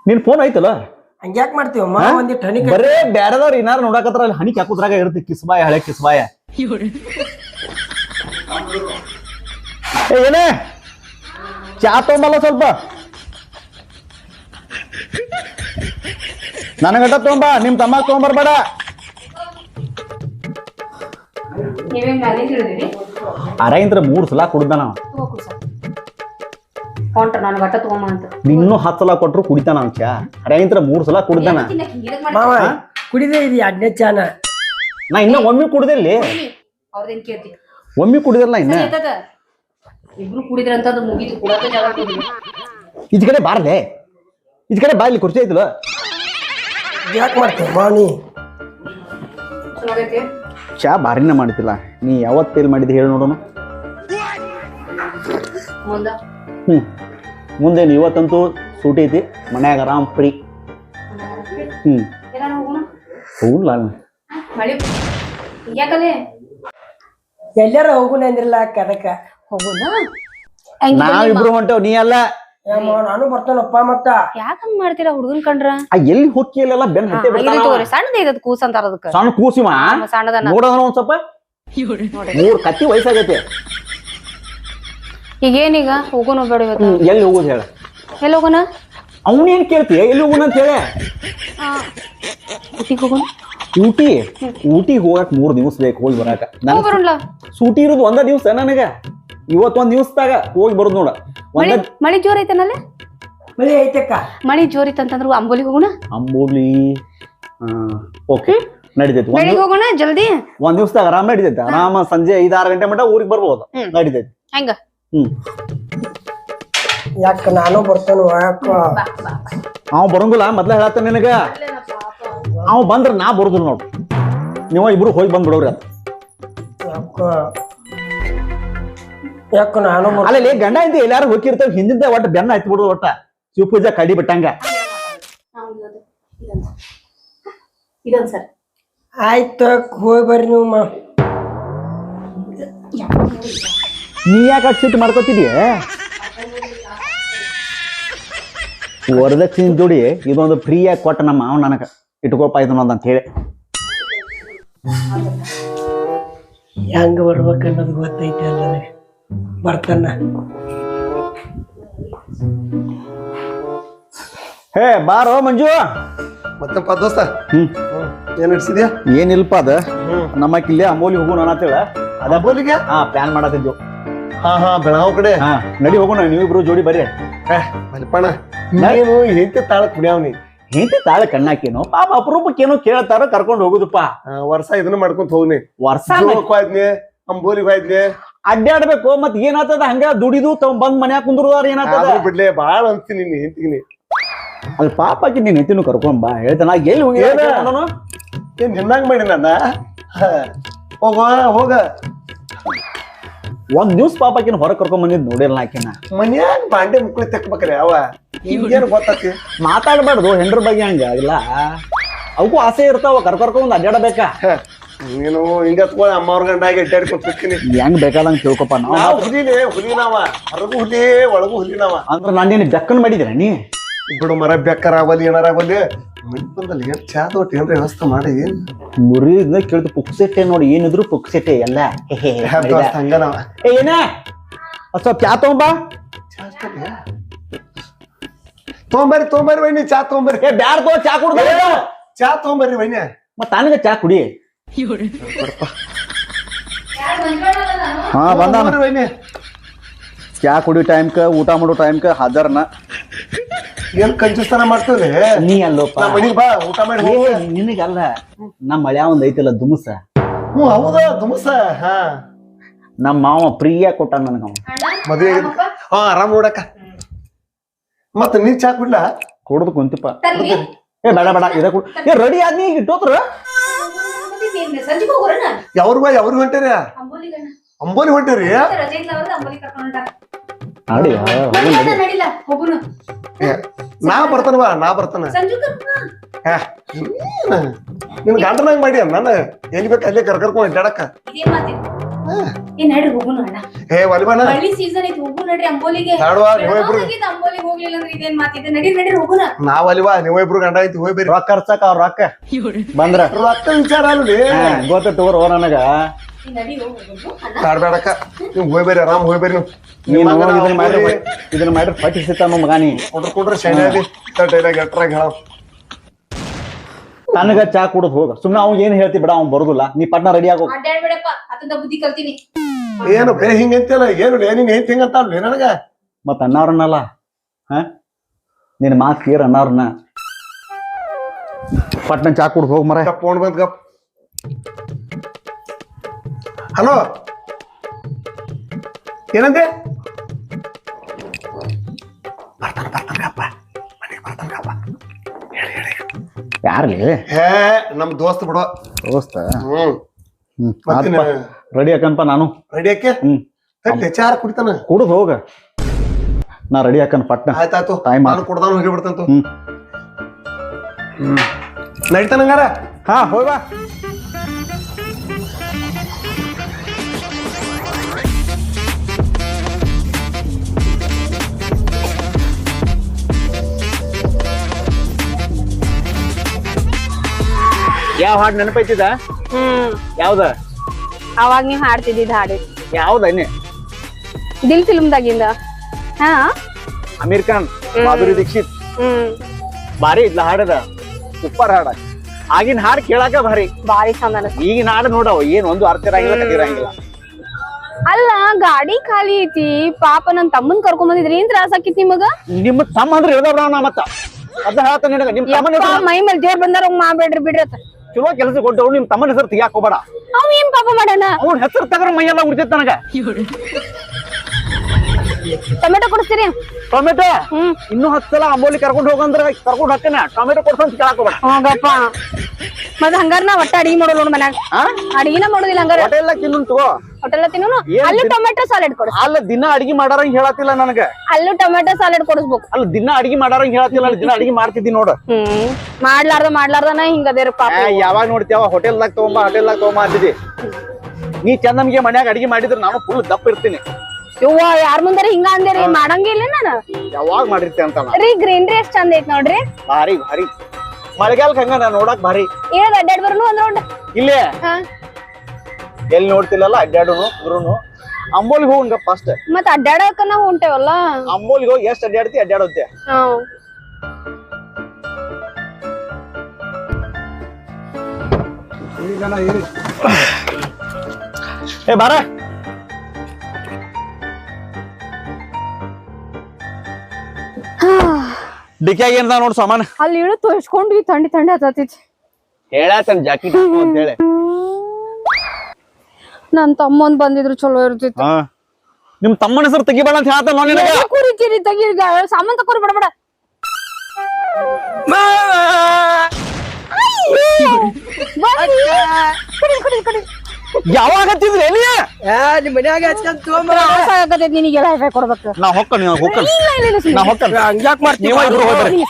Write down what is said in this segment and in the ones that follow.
ನಿನ್ ಫೋನ್ ಐತಲ್ಲ ಹಂಗ್ಯಾಕ್ ಮಾಡ್ತೀವಮ್ಮ ಒಂದಿಟ್ಟು ಹನಿ ಬರೇ ಬ್ಯಾರದವ್ರು ಏನಾರು ನೋಡಕತ್ರ ಅಲ್ಲಿ ಹನಿ ಹಾಕುದ್ರಾಗ ಇರುತ್ತೆ ಕಿಸ್ಬಾಯ ಹಳೆ ಕಿಸ್ಬಾಯ ಏನೇ ಚಾ ತಗೊಂಬಲ್ಲ ಸ್ವಲ್ಪ ನನಗಟ್ಟ ತಗೊಂಬ ನಿಮ್ ತಮ್ಮ ತಗೊಂಬರ್ಬೇಡ ಅರೈಂದ್ರ 3 ಸಲ ಕುಡ್ದ ನಾವ್ ನಿನ್ನೂ 10 ಸಲ ಕೊಟ್ರು ಕುಡಿತಾನ ಅವ್ ಚಾ ಅರೈಂದ್ರ 3 ಸಲ ಕುಡ್ದಾನ ಮಾವ ಕುಡಿದೇ ಇದು 2ನೇ ಚಾನ ನಾ ಇನ್ನ ಒಮ್ಮೆ ಕುಡ್ದಿಲ್ಲಿ ಒಮ್ಮೆ ಕುಡಿದಿಲ್ಲ ಇನ್ನ ಇಬ್ರು ಕುಡಿದ್ರಂತ ಮುಗಿತು ಈಚ ಕಡೆ ಬಾರ್ದೆ ಈಚ ಕಡೆ ಬಾ ಇಲ್ಲಿ ಕುರ್ಚಿ ಐತಲ್ಲ ಯಾಕೆ ಮಾಡ್ತೀವಿ ಮಾವನಿ ಚಾ ಬಾರಿನ ಮಾಡ್ತಿಲ್ಲ ನೀ ಯಾವತ್ ಫೇಲ್ ಮಾಡಿದ್ದೆ ಹೇಳಿ ನೋಡೋಣ ಮುಂದೇನು ಇವತ್ತಂತೂ ಸೂಟಿ ಐತಿ ಮನ್ಯಾಗ ಆರಾಮ್ ಫ್ರೀ ಹೋಗ್ಲ ಎಲ್ಲಾರ ಹೋಗುಣ ಅಂದ್ರಲ್ಲ ಕದಕ ನಾವಿಬ್ರು ಹೊಂಟೇವ್ ನೀ ಅಲ್ಲ ನಾನು ಬರ್ತಾನಪ್ಪ ಮತ್ತ ಯಾಕಂಗ್ ಮಾಡ್ತೀರಾ ಹುಡುಗನ್ ಕಂಡ್ರ ಎಲ್ಲಿ ಹೋಗಿಲ್ಲ ಬೆನ್ ಹತ್ತೆ ಸಣ್ಣದ ಕೂಸ್ ಅಂತಾರ ಅದಕ್ಕ ಸಣ್ಣ ಕೂಸಿವ ಸಣ್ಣದನ್ನ ನೋಡೋಣ ಒಂದ್ ಸ್ವಲ್ಪ 3 ಕತ್ತಿ ವಯಸ್ಸಾಗೈತಿ ಈಗೇನೀಗ ಹೋಗೋಣ ಬೇಡ ಇವತ್ತು ಎಲ್ಲಿ ಹೋಗುದು ಹೇಳ ಎಲ್ಲಿ ಹೋಗೋಣ ಅವನೇನ್ ಕೇಳ್ತೀಯ ಎಲ್ಲಿ ಹೋಗೋಣ ಅಂತ ಹೇಳ ಊಟಿಗೆ ಹೋಗೋಣ ಊಟಿಗೆ ಹೋಗಕ್ 3 ದಿವಸ ಬೇಕು ಹೋಗಿ ಬರಾಕ ಬರೋಣ ಸೂಟಿ ಇರೋದು 1 ದಿವಸ ನನಗ ಇವತ್ತೊಂದ್ ದಿವಸದಾಗ ಹೋಗಿ ಬರೋದು ನೋಡ ಮಳಿ ಜೋರ್ ಐತನಲ್ಲ ಮಳಿ ಐತಕ್ಕ ಮಳಿ ಜೋರ್ ಐತಂತಂದ್ರ ಅಂಬೋಲಿಗೆ ಹೋಗೋಣ ಅಂಬೋಲಿ ಓಕೆ ನಡಿತೈತಿ ಬೆಳಿಗ್ಗೆ ಹೋಗೋಣ ಜಲ್ದಿ 1 ದಿವಸದಾಗ ಆರಾಮ್ ನಡಿತೈತಿ ಆರಾಮ ಸಂಜೆ 5-6 ಗಂಟೆ ಮಟ್ಟ ಊರಿಗೆ ಬರ್ಬೋದು ನಡಿತೈತಿ ಹೆಂಗ ಯಾಕ ನಾನು ಬರ್ತಾನ ಯಾಕ ಅವ್ ಬರಂಗಿಲ್ಲ ಮೊದ್ಲ ಹೇಳತ್ತ ನಿನಗ ಅವ್ ಬಂದ್ರ ನಾ ಬರುದಿಲ್ಲ ನೋಡು ನೀವ ಇಬ್ರು ಹೋಗಿ ಬಂದ್ಬಿಡವ್ರಿ ಅಂತ ಯಾಕ ನಾನು ಅಲ್ಲೇ ಗಂಡ ಇಂದ ಎಲ್ಲಾರು ಹೋಗಿರ್ತಾವ ಹಿಂದಿಂದ ಒಟ್ಟ ಬೆನ್ನ ಹತ್ತಿ ಬಿಡುದು ಒಟ್ಟ ಶಿವಪೂಜಾ ಕಡಿ ಬಿಟ್ಟಂಗ ಆಯ್ತು ಹೋಗಿ ಬರ್ರಿ ನೀವು ನೀ ಯಾಕೆ ಸಿಟ್ಟು ಮಾಡ್ಕೋತಿದ್ಯ ವರದಕ್ಷಿಣೆ ಜೋಡಿ ಇದೊಂದು ಫ್ರೀಯಾಗಿ ಕೊಟ್ಟ ನಮ್ಮ ಮಾವ ನನಗ ಇಟ್ಕೋಪ ಇದನ್ನೊಂದು ಅಂತ ಹೇಳಿ ಹೆಂಗ ಬರ್ಬೇಕನ್ನೋದು ಗೊತ್ತೈತಿ ಅಲ್ಲ ಬರ್ತಾನ ಹೇ ಬಾರೋ ಮಂಜು ಮತ್ತಪ್ಪ ದೋಸ್ತ ಏನ್ ನಡ್ಸಿದ್ಯಾ ಏನಿಲ್ಪ ಅದ ನಮ್ಮ ಇಲ್ಲೇ ಅಂಬೋಲಿ ಹೋಗೋಣ ಅನ್ನತ್ತೇಳ ಅದ ಅಂಬೋಲಿಗೆ ಪ್ಲಾನ್ ಮಾಡತ್ತಿದ್ವು ಹಾ ಬೆಳಗಾವ್ ಕಡೆ ನಡಿ ಹೋಗೋಣ ನೀವಿಬ್ರು ಜೋಡಿ ಬರ್ರಿ ಮಲ್ಪಣ ನೀನು ಹೆಂಡತಿ ತಾಳ ಕುಡಿಯಾವ್ನಿ ಹೆಂಡತಿ ತಾಳ ಕಣ್ಣಾಕೇನು ಪಾಪ ಅಪರೂಪಕ್ಕೇನೋ ಕೇಳ್ತಾರ ಕರ್ಕೊಂಡು ಹೋಗುದಪ್ಪ ವರ್ಷ ಇದನ್ನ ಮಾಡ್ಕೊಂತ ಹೋಗ್ನಿ ವರ್ಷ ಹೋಯ್ದ್ನಿ ಅಂಬೋಲಿಗೆ ಹೋಯ್ದ್ನಿ ಅಡ್ಡಾಡ್ಬೇಕು ಮತ್ ಏನಾಗ್ತದ ಹಂಗ ದುಡಿದು ಬಂದ್ ಮನ್ಯಾಗ ಕುಂದ್ರದಾರ ಏನಾಗ್ತದ ಬಿಡ್ಲೆ ಬಾಳ ಅಂತೀನಿ ನೀನ್ ಹೆಂಡತಿಗಿನಿ ಅಲ್ಲಿ ಪಾಪಕ್ಕೆ ನೀನ್ ಹೆಂಡತಿನೂ ಕರ್ಕೊಂಡ್ ಬಾ ಹೇಳ್ತಾನ ಎಲ್ಲಿ ಹೋಗಿ ಏನ್ ನಿನ್ನಂಗ್ ಮಾಡಿ ನನ್ನ ಹೋಗ 1 ದಿವ್ಸ ಪಾಪಕಿನ ಹೊರಗೆ ಕರ್ಕೊಂಡ್ ಬಂದಿದ್ ನೋಡಿಲ್ಲ ಆಕಿನ ಮನ್ಯಾಗ ಬಾಂಡೆ ಮುಕ್ಕಳಿ ತೆಕ್ಬೇಕ್ರಿ ಅವ ಏನ್ ಗೊತ್ತಾತಿ ಮಾತಾಡ್ಬಾರ್ದು ಹೆಂಡ್ರ ಬಗ್ಗೆ ಹಂಗ ಇಲ್ಲ ಅವಕ್ಕೂ ಆಸೆ ಇರ್ತಾವ ಕರ್ಕೊಂಡ್ ಅಡ್ಡಾಡಬೇಕ ನೀನು ಹಿಂಗ ಅಮ್ಮವ್ರ ಗಂಡಾಗಿ ಅಡ್ಡಾಡ್ಕೊಂಡ್ ಹೋಗ್ತೀನಿ ಹೆಂಗ್ ಬೇಕಾದಂಗ ತಿಳ್ಕೊಪ್ಪ ನಾವ್ ಹುಲಿನಾವ ಹೊರಗು ಹುಲಿ ಒಳಗು ಹುಲಿನಾವ ಅಂದ್ರ ನಾನ್ ನೀನ್ ಬೆಕ್ಕನ್ ಮಾಡಿದ್ರ ನೀ ಬಿಡು ಮರ ಬೆಕ್ಕರಾಗಲಿ ಏನಾರಾಗಲಿ ಬಂದಲ್ಲಿ ಏನ್ ಚಾದ ಒಟ್ಟು ಏನ್ರ ವ್ಯವಸ್ಥೆ ಮಾಡಿ ಮುರಿ ಕೇಳ್ತು ಪುಕ್ಸೆಟ್ಟೆ ನೋಡಿ ಏನಿದ್ರು ಪುಕ್ಸೆಟ್ಟೆ ಎಲ್ಲ ಹಂಗನವ ಏನ ಸ್ವಲ್ಪ ಚಾ ತಗೊಂಬಾ ತೊಗೊಂಬರ್ರಿ ವೈನಿ ಚಾ ತೊಗೊಂಬರ್ರಿ ಬ್ಯಾಡ ತಗೋ ಚಾ ಕುಡ್ದ ಚಾ ತೊಗೊಂಬರ್ರಿ ವೈನಿ ಮತ್ತ ನನಗ ಚಾ ಕುಡಿ ಹಾ ಬಂದ ವೈನಿ ಚಾ ಕುಡಿ ಟೈಮ್ಕ ಊಟ ಮಾಡೋ ಟೈಮ್ಕ ಹಾಜರ್ನ ಏನ್ ಕಂಜೂಸ್ತಾನ ಮಾಡ್ತೇವೆ ನೀ ಅಲ್ಲೋಪ್ಪ ಮನಿಗ್ ಬಾ ಊಟ ಮಾಡಿ ನಿನಗಲ್ಲ ನಮ್ಮ ಮಳ್ಯಾ ಒಂದ್ ಐತಿಲ್ಲ ದುಮಸ ಹೌದಾ ದುಮಸ ಹಾ ನಮ್ಮ ಮಾವ ಪ್ರಿಯ ಕೊಟ್ಟ ನನಗ ಮದ್ವೆ ಆರಾಮ್ ನೋಡಕ್ಕ ಮತ್ತ ನೀ ಚಾ ಕುಡ್ಲಾ ಕುಡ್ದು ಕುಂತಿಪ್ಪ ಬೇಡ ಇದ ರೆಡಿ ಆದ್ನಿ ಈಗ ಇಟ್ಟೋತ್ರ ಯಾವ್ರಿಗೆ ಹೊಂಟೇರಿ ಅಂಬೋಲಿ ಹೊಂಟೇರಿ ನಾ ಬರ್ತಾನ ನಿನ್ ಗಂಡನಂಗ್ ಮಾಡಿ ನನ್ನ ಎಲ್ಲಿ ಬೇಕು ಅಲ್ಲೇ ಕರ್ಕೊಂಡ್ ಅಡ್ಡಾಡಕ್ಕ ಏ ನಡ್ರಿ ಹೋಗುನು ಅಣ್ಣ ಏ ಒಲಿಬಾನ ಮಳಿ ಸೀಸನ್ ಐತಿ ಹೋಗು ನಡ್ರಿ ಅಂಬೋಲಿಗೆ ನಾಡುವ ನೀವಿಬ್ರು ಅಂಬೋಲಿಗೆ ಹೋಗ್ಲಿಲ್ಲ ಅಂದ್ರೆ ಇದೇನ್ ಮಾತಿದೆ ನಡ್ರಿ ಹೋಗುನ ನಾವ್ ಅಲಿವಾ ನೀವಿಬ್ರು ಗಂಡ ಐತಿ ಹೋಯ್ ಬೇರಿ ರೊಕ್ಕ ಖರ್ಚಕ ಅವ್ರ ರೊಕ್ಕ ಬಂದ್ರ ರೊಕ್ಕ ವಿಚಾರ ಅಲ್ಲಿ ಗೊತ್ತ ತಗೋರ್ ನನಗ ನಡಿ ಹೋಗುನು ಅಣ್ಣ ಕಾಡ್ಬೇಡಕ್ಕ ನೀವು ಹೋಯ್ ಬೇರಿ ಆರಾಮ್ ಹೋಯ್ ಬೇರಿ ನೀನು ಇದನ್ನ ಮಾಡ್ರಿ ಪಟ್ಟಿ ಸಿಗ್ತಾನ ಮಗ ನೀ ಕೊಡ್ರಿ ಶೈಲಿ ಡೈಲಾಗ್ ಎಟ್ರಾಗ ಹೇಳ ತನಗ ಚಾ ಕುಡ್ದು ಹೋಗ ಸುಮ್ನೆ ಅವ್ನ್ ಏನ್ ಹೇಳ್ತಿ ಬಿಡ ಅವ್ನ್ ಬರುದಿಲ್ಲ ನೀ ಪಟ್ನ ರೆಡಿ ಆಗೋ ಅಡ್ಡಾಡ್ಬೇಡಪ್ಪ ಅತಂದ ಬುದ್ಧಿ ಕಲ್ತೀನಿ ಏನು ಬೇ ಹಿಂಗಂತಿಲ್ಲ ಏನು ನೀನ್ ಹೆಂಗ್ ಹಿಂಗಂತ ನನಗ ಮತ್ತ ಅಣ್ಣವ್ರನ್ನಲ್ಲ ಹ ನಿನ್ ಮಾತ್ ಕೇರ್ ಅಣ್ಣವ್ರನ್ನ ಪಟ್ನ ಚಾ ಕುಡ್ದು ಹೋಗ್ ಮರ ಫೋನ್ ಬಂದ್ ಗಪ್ ಹಲೋ ಏನಂದೆ ಬರ್ತಾನಪ್ಪ ಮನೆಗೆ ಬರ್ತಾನಪ್ಪ ಯಾರ್ಲಿ ಹೇ ನಮ್ ದೋಸ್ತ್ ಬಿಡು ದೋಸ್ತ ಮತ್ತಿನ ರೆಡಿ ಹಾಕನ್ಪ ನಾನು ರೆಡಿ ಯಾಕೆ ಚಾರ ಕುಡಿತಾನ ಕುಡ್ದು ಹೋಗ ನಾ ರೆಡಿ ಹಾಕನ್ ಪಟ್ನ ಆಯ್ತಾಯ್ತು Time ನಾನು ಕುಡ್ದಾನ ಹೋಗಿ ಬಿಡ್ತಂತು ಹ್ಮ್ ನಡೀತಾನಂಗಾರ ಹಾ ಹೋಗ ಯಾವ ಹಾಡು ನೆನಪೈತಿದ ಯಾವ್ದ ಅವಾಗ ನೀವ್ ಹಾಡ್ತಿದ್ದಿದ್ ಹಾಡು ಯಾವ್ದ ಅನ್ನಿ ದಿಲ್ ಫಿಲ್ಮ್ದಾಗಿಂದ ಹಾ ಅಮೀರ್ ಖಾನ್ ಮಾಧುರಿ ದೀಕ್ಷಿತ್ ಭಾರಿ ಇದ್ಲ ಹಾಡದ ಸೂಪರ್ ಹಾಡ ಆಗಿನ ಹಾಡು ಕೇಳಾಕ ಭಾರಿ ಬಾರಿ ಚಂದ ಈಗಿನ ಹಾಡು ನೋಡವ ಏನ್ ಒಂದು ಅರ್ಥ ಇರಂಗಿಲ್ಲ ಕದಿರಂಗಿಲ್ಲ ಅಲ್ಲ ಗಾಡಿ ಖಾಲಿ ಐತಿ ಪಾಪ ನನ್ ತಮ್ಮನ್ ಕರ್ಕೊಂಡ್ ಬಂದಿದ್ರಿ ಏನ್ ತ್ರಾಸ ಆಕಿತ್ ನಿಮಗ ನಿಮ್ಮ ತಮ್ಮ ಅಂದ್ರೆ ಹೇಳ್ದವ್ರ ಮತ್ತ ಅದ ಹೇಳ್ತಾನೆ ನಿನಗ ನಿಮ್ ತಮ್ಮನ ಯಪ್ಪಾ, ಮೈ ಮೇಲೆ ದೇವ್ರ ಬಂದಾರ ಹಂಗ ಮಾಡ್ಬೇಡ್ರಿ ಬಿಡ್ರಿ ಅತ್ತ ಚಲೋ ಕೆಲಸ ಕೊಟ್ಟವ್ರು ನಿಮ್ ತಮ್ಮನ ಹೆಸರು ತೆಗಿಯಾಕ ಹೋಗ್ಬೇಡ ಅವ್ ಏನ್ ಪಾಪ ಮಾಡಣ ಅವ್ನ ಹೆಸರು ತಗರ ಮೈಯೆಲ್ಲ ಉಳಿತೈತ ನನಗ ಟೊಮೆಟೊ ಕೊಡಿಸ್ತೀರಿ ಟೊಮೆಟೊ ಇನ್ನೂ 10 ಸಲ ಅಂಬೋಲಿ ಕರ್ಕೊಂಡು ಹೋಗಂದ್ರ ಕರ್ಕೊಂಡು ಹೋಗ್ತೇನೆ ಟೊಮೆಟೊ ಕೊಡ್ಸಂತ ಕೇಳಾಕ ಹೋಗ್ಬೇಡ ಹೋಗಪ್ಪ ಮತ್ ಹಂಗಾರ ನಾ ಒಟ್ಟ ಅಡಿಗೆ ಮಾಡೋಲ್ಲ ನೋಡ್ ಮನ್ಯಾಗ ಅಡಿಗೆನ ಮಾಡೋದಿಲ್ಲ ಹಂಗಾರ ಹೋಟೆಲ್ ತಿನ್ನು ತಗೋ ಹೋಟೆಲ್ ತಿನ್ನೋನು ಅಲ್ಲೂ ಟೊಮೆಟೊ ಸಾಲೆಡ್ ಕೊಡಿಸ್ ಅಲ್ಲ ದಿನ ಅಡಿಗೆ ಮಾಡಾರಂಗ್ ಹೇಳತ್ತಿಲ್ಲ ನನಗ ಅಲ್ಲೂ ಟೊಮೆಟೊ ಸಾಲೆಡ್ ಕೊಡಿಸ್ಬೇಕು ಅಲ್ಲ ದಿನ ಅಡಿಗೆ ಮಾಡಾರಂಗ್ ಹೇಳತ್ತಿಲ್ಲ ದಿನ ಅಡಿಗೆ ಮಾಡ್ತಿದ್ದಿ ನೋಡು ಮಾಡ್ಲಾರ್ದನ ಹಿಂಗದೇರ ಪಾಪ ಯಾವಾಗ ನೋಡ್ತೀವ ಹೋಟೆಲ್ದಾಗ ತಗೊಂಬ ಅಂತಿದ್ದಿ ನೀ ಚಂದಮ್ಗೆ ಮನ್ಯಾಗ ಅಡಿಗೆ ಮಾಡಿದ್ರೆ ನಾನು ಫುಲ್ ದಪ್ಪ ಇರ್ತೀನಿ ಯವ್ವ ಯಾರ ಮುಂದಾರ ಹಿಂಗ ಅಂದೇರಿ ಮಾಡಂಗಿಲ್ಲ ನಾನು ಯಾವಾಗ ಮಾಡಿರ್ತೆ ಅಂತ ರೀ ಗ್ರೀನ್ರಿ ಎಷ್ಟ್ ಚಂದ ಐತ್ ನೋಡ್ರಿ ಭಾರಿ ಭಾರಿ ಮಳೆಗಾಲಕ್ಕೆ ಹಂಗ ನಾ ನೋಡಕ್ ಭಾರಿ ಏನ್ ಅಡ್ಡಾಡ್ ಬರ್ನು ಒಂದ್ ರೌಂಡ್ ಇಲ್ಲೇ ಎಲ್ಲಿ ನೋಡ್ತಿಲ್ಲಲ್ಲ ಅಡ್ಡಾಡುನು ಗುರುನು ಅಂಬೋಲಿಗೆ ಹೋಗಂಗ ಫಸ್ಟ್ ಮತ್ ಅಡ್ಡಾಡಕ ನಾವ್ ಹೊಂಟೇವಲ್ಲ ಅಂಬೋಲಿಗೆ ಹೋಗಿ ಎಷ್ಟ್ ಅಡ್ಡಾಡ್ತಿ ಅಡ್ಡಾಡುತ್ತೆ ಏ ಬಾರ ಡಿಕ್ಯಾಗ ಏನ್ದ ನೋಡ್ ಸಾಮಾನ ಅಲ್ಲಿ ಇಳು ತೋರ್ಸ್ಕೊಂಡ್ವಿ ಥಂಡಿ ಹತ್ತೈತಿ ಹೇಳಾತನ್ ಜಾಕೆಟ್ ಅಂತ ಹೇಳಿ ನನ್ ತಮ್ಮಂದ್ ಬಂದಿದ್ರು ಚಲೋ ಇರ್ತಿತ್ತು ನಿಮ್ ತಮ್ಮನ ಹೆಸರು ತೆಗಿಬೇಡ ಅಂತ ಹೇಳ್ತಾನ ನಿನಗ ಕುರಿತೀರಿ ತೆಗೀರಿ ಸಾಮಾನ್ ತಕೋರಿ ಬಡಬಡ ಯಾವಾಗ ಹತ್ತಿದ್ರಿ ಎಲ್ಲಿ ನಿಮ್ ಮನ್ಯಾಗ ಹಚ್ಕೊಂಡ್ ತೊಗೊಂಬ ನಿನಗೆಲ್ಲ ಹೈಫೈ ಕೊಡ್ಬೇಕು ನಾ ಹೊಕ್ಕ ನಾ ಹೊಕ್ಕ ಹಂಗ್ಯಾಕ್ ಮಾಡ್ತೀವಿ ನೀವ ಇಬ್ರು ಹೋಗ್ರಿ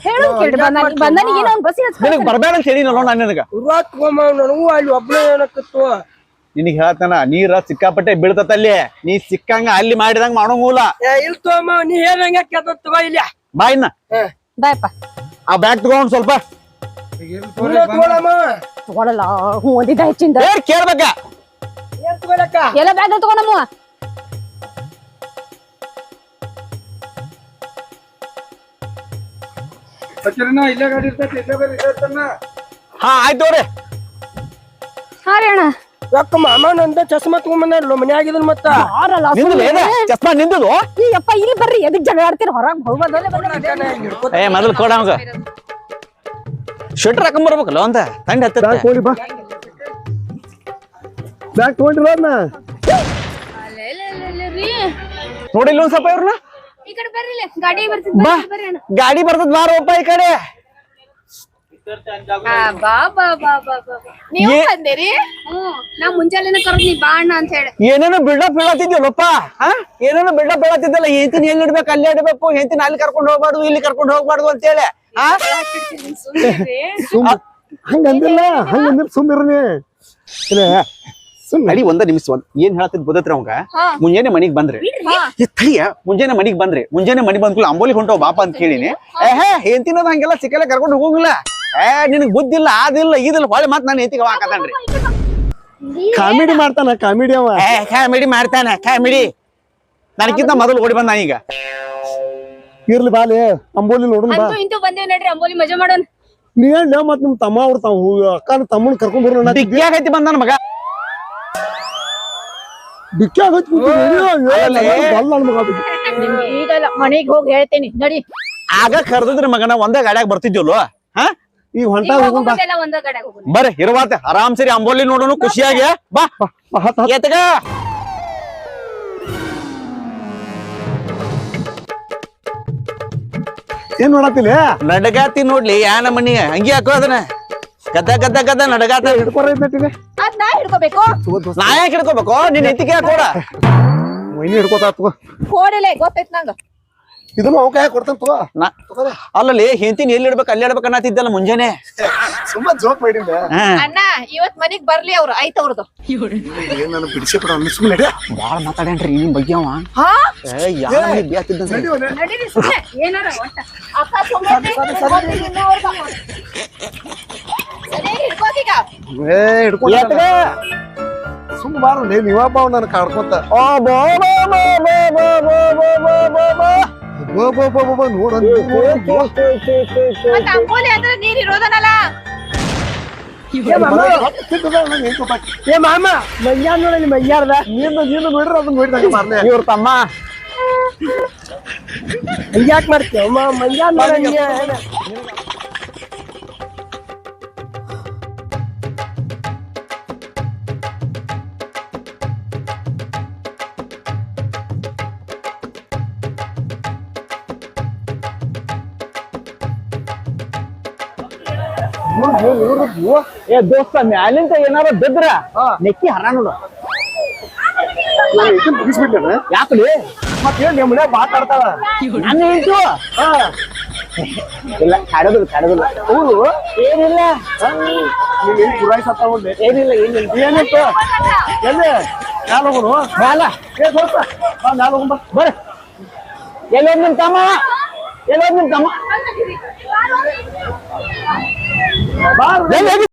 ಹೇಳು ಕೇಳ್ರಿ ಬಂದನಿಗೆ ನಾನು ಬಸ್ ನಿನಗ್ ಬರ್ಬೇಡ ಅಂತ ಹೇಳಿ ನಾನು ನಿನಗ ಉರ್ವಾ ತಗೊಂಬ ನನಗೂ ಅಲ್ಲಿ ಒಬ್ನೇ ಏನಕತ್ತು ನಿನಗ್ ಹೇಳ್ತಾನ ನೀರ ಸಿಕ್ಕಾಪಟ್ಟೆ ಬೀಳ್ತಲ್ಲಿ ನೀ ಸಿಕ್ಕಂಗ ಅಲ್ಲಿ ಮಾಡಿದಂಗ ಮಾಡೋಂಗಿಲ್ಲ ಇಲ್ ತಗೊಂಬ ನೀ ಏನಂಗ ಕೆತ್ತ ತಗೋ ಇಲ್ಲ ಬಾ ಇನ್ನ ಬಾಯಪ್ಪ ಆ ಬ್ಯಾಗ್ ತಗೊಂಡ್ ಸ್ವಲ್ಪ ತಗೊಳಲ್ಲ ಹ್ಞೂ ಒಂದಿದ್ದ ಹೆಚ್ಚಿಂದ ಕೇಳ್ಬೇಕ ಏನ್ ತಗೊಳಕ್ಕ ಎಲ್ಲ ಬ್ಯಾಗ್ ತಗೊಂಡಮ್ಮ ಇಲ್ಲೇ ಗಾಡಿ ಇರ್ತೈತಿ ಇಲ್ಲೇ ಬರ್ರಿ ಹಾ ಆಯ್ತು ನೋಡ್ರಿ ಹಾ ರೀ ಅಣ್ಣ ಯಾಕ ಮಾಮ ನಂದ ಚಸ್ಮಾ ತಗೊಂಬಂದ ಮನ್ಯಾಗಿದನ್ ಮತ್ತ ಯಾರಲ್ಲ ನಿಂದಲ್ಲ ಚಸ್ಮಾ ನಿಂದದು ಯಪ್ಪ ಇಲ್ಲಿ ಬರ್ರಿ ಎದಕ್ ಜಗಳ ಆಡ್ತೀರಿ ಹೊರಗ್ ಹೋಗ್ಬೋದಲ್ಲ ಏ ಮೊದಲು ಕೊಡ ಅವಂಗ ಶೆಟ್ರ್ ಹಾಕೊಂಡ್ ಬರ್ಬೇಕಲ್ಲ ಅಂತ ತಂಡಿ ಹತ್ತ ಬಾ ಬ್ಯಾಗ್ ತಗೊಂಡ್ರಿ ನೋಡಿಲ್ಲ ಒಂದ್ ಸ್ವಲ್ಪ ಇವ್ರನ್ನ ಈ ಕಡೆ ಬರ್ರಿ ಗಾಡಿ ಬರ್ತಿದ್ ಬಾ ಗಾಡಿ ಬರ್ತದ ಬಾರಪ್ಪ ಈ ಕಡೆ ಬಾ ಬಾ ಬಾ ಬಾ ಬಾ ನೀವು ಬಂದಿರಿ ನಾ ಮುಂಜಾನೆ ಕರ್ದ್ ನೀ ಬಾ ಅಣ್ಣ ಅಂತ ಹೇಳಿ ಏನೇನೋ ಬಿಲ್ಡಪ್ ಹೇಳತ್ತಿದ್ಯಲ್ಲಪ್ಪ ಏನೇನೋ ಬಿಲ್ಡಪ್ ಹೇಳತ್ತಿದ್ದಲ್ಲ ಹೆಂತಿನ ಎಲ್ಲಿ ಇಡ್ಬೇಕು ಅಲ್ಲಿ ಇಡ್ಬೇಕು ಹೆಂತಿನ ಅಲ್ಲಿ ಕರ್ಕೊಂಡು ಹೋಗ್ಬಾರ್ದು ಇಲ್ಲಿ ಕರ್ಕೊಂಡು ಹೋಗ್ಬಾರ್ದು ಅಂತ ಹೇಳಿ ಹಂಗಂದಿಲ್ಲ ಹಂಗಂದ್ರೆ ಸುಮ್ಮಿರ್ನಿ ಇಲ್ಲ ಅಡಿ ಒಂದ ನಿಮಿಷ ಏನ್ ಹೇಳತ್ತಿದ್ ಗೊತ್ತೈತ್ರಿ ಅವಂಗ ಹಾ. ಮುಂಜಾನೆ ಮನಿಗ್ ಬಂದ್ರಿ ಹಾ. ತಡಿಯ ಮುಂಜಾನೆ ಮನಿಗ್ ಬಂದ್ರಿ ಮುಂಜಾನೆ ಮನಿಗ್ ಬಂದ್ಕೂಲ ಅಂಬೋಲಿ ಹೊಂಟವ್ ಬಾಪ ಅಂತ ಕೇಳಿನಿ ಹೆಂತಿನದ ಹಂಗೆಲ್ಲ ಸಿಕ್ಕಲ್ಲ ಕರ್ಕೊಂಡು ಹೋಗಂಗಿಲ್ಲ ನಿನಗ್ ಬುದ್ಧಿಲ್ಲ ಅದಿಲ್ಲ ಇದಿಲ್ಲ ಹೊಳೆ ಮತ್ ನಾನು ಹೆಂತಿಗೆ ಹಾಕತಾನ್ರಿ ಕಾಮಿಡಿ ಮಾಡ್ತಾನ ಕಾಮಿಡಿ ಅವ ಕಾಮಿಡಿ ಮಾಡ್ತಾನ ಕಾಮಿಡಿ ನನಗಿಂತ ಮೊದಲು ಓಡಿ ಬಂದ ಈಗ ಇರ್ಲಿ ಬಾಲಿ ಅಂಬೋಲಿ ನೋಡೋಣ ಬಾ ಅಂತೂ ಇಂತೂ ಬಂದೇವ್ ನಡ್ರಿ ಅಂಬೋಲಿ ಮಜಾ ಮಾಡೋಣ. ನೀ ಹೇಳ ಮತ್ ನಿಮ್ ತಮ್ಮ ಅವ್ರ ಅಕ್ಕನ ತಮ್ಮನ್ ಕರ್ಕೊಂಡ್ ಬರೋಣ ಡಿಗ್ಗಿಯಾಗೈತಿ ಬಂದಾನ ಮಗ ಬಿಕ್ಕಿ ಆಗೈತಿ ಈಗಲ್ಲ ಮನೆಗ್ ಹೋಗಿ ಹೇಳ್ತೇನಿ ನಡಿ. ಆಗ ಕರ್ದಿದ್ರಿ ಮಗನ ಒಂದೇ ಗಾಡ್ಯಾಗ ಬರ್ತಿದ್ವಲ್ವ ಹಾ ಈಗ ಹೊಂಟ ಈಗ ಹೋಗೋಣ ಬಾ ಹೋಗೋದೆಲ್ಲ ಒಂದ ಕಡೆ ಹೋಗೋಣ. ಬರ್ರಿ ಇರುವಾತ ಆರಾಮ್ ಸರಿ ಅಂಬೋಲಿ ನೋಡೋಣ ಖುಷಿಯಾಗಿ ಬಾ ಎತ್ತಗ ಏನ್ ಮಾಡತ್ತಿಲ್ಲ ನಡಗಾತಿ ನೋಡ್ಲಿ ಯಾನ ಮನಿ ಹಂಗಿ ಹಾಕೋ ಅದನ್ನ ಗದ್ದ ನಡಗಾತ ಹಿಡ್ಕೊರ ಇದ್ದಟ್ಟಿಗೆ ಅದ್ ನಾ ಹಿಡ್ಕೋಬೇಕು. ನಾ ಯಾಕೆ ಹಿಡ್ಕೋಬೇಕು ನಿನ್ ಎತ್ತಿಗೆ ಹಾಕೋಡ ಮೈನಿ ಹಿಡ್ಕೊತಾ ತಗೋ ಕೋಡಿಲೆ ಗೊತ್ತೈತ್ ನಂಗ. ಇದನ್ನು ಅವ ಕೈ ಕೊಡ್ತಾನ ತಗೋ ಅಲ್ಲಲ್ಲಿ ಹೆಂತಿನ ಎಲ್ಲಿ ಇಡ್ಬೇಕು ಅಲ್ಲಿ ಇಡ್ಬೇಕು ಅನ್ನತ್ತಿದ್ದಲ್ಲ ಮುಂಜಾನೆ ಸುಮ್ಮನೆ ಜೋಕ್ ಮಾಡಿಲ್ಲ ಅಣ್ಣ ಇವತ್ ಮನಿಗ್ ಬರ್ಲಿ ಅವ್ರು ಆಯ್ತ ಅವ್ರದ್ದು. ಏನ್ ನಾನು ಬಿಡಿಸಿ ಕೊಡ ಅನ್ನಿಸ್ಬಿಡ ಬಾಳ ಮಾತಾಡೇನ್ರಿ ನಿಮ್ ಬಗ್ಗೆ ಅವ ಹಾ ಯಾರ ಮನೆ ಬ್ಯಾತಿದ್ದ ನಡೀರಿ ಸುಮ್ನೆ ಏನಾರ ಒಟ್ಟ ಅಕ್ಕ ಸುಮ್ನೆ ಸರಿ ಹಿಡ್ಕೋತೀಗ. ಏ ಹಿಡ್ಕೊಂಡ ಸುಮ್ಮ ಬಾರ ನೀವಪ್ಪ ನನ್ನ ಕಾಡ್ಕೊಂತ ನೋಡ ಮತ್ತ ಅಂಬೋಲಿ ಅಂದ್ರೆ ನೀರ್ ಇರೋದನಲ್ಲ. ಏ ಮಾಮ ಮಯ್ಯಾರ್ ನೋಡಲಿ ಮಯ್ಯಾರ್ದ ನೀನು ನೋಡ್ರಿ ಅದನ್ನ ನೋಡಿದಾಗ ಮಾರ್ನೆ ಇವ್ರ ತಮ್ಮ ಹಂಗ್ಯಾಕ್ ಮಾಡ್ತೀವ ಮಯ್ಯಾರ್ ನೋಡ ಏ ದೋಸ್ತ ಮ್ಯಾಲಿಂತ ಏನಾರ ಬಿದ್ರ ನೆಕ್ಕಿ ಹರ ನೋಡು ಮುಗಿಸ್ಬಿಟ್ಟ ಯಾಕಲಿ ಮತ್ತೇನ್ ನಿಮ್ಮ ಮನೆ ಮಾತಾಡ್ತಾಳ ನನ್ನ ಹೇಳ್ತು ಇಲ್ಲ ಕಾಡೋದಿಲ್ಲ ಹೌದು ಏನಿಲ್ಲ ನೀನ್ ಪುರಾಯಿಸತ್ತಾವಲ್ಲೆ ಏನಿಲ್ಲ ಏನಿತ್ತು ಎಲ್ಲಿ ಮ್ಯಾಲ ಹೋಗೋನು ಮ್ಯಾಲ ಏ ದೋಸ್ತ ಬಾ ಮ್ಯಾಲ ಹೋಗೋಣ ಬಾ ಬರ್ರಿ ಎಲ್ಲೋದ್ ನಿಮ್ ತಮ್ಮ ಬಾ ಎಲ್ಲಿ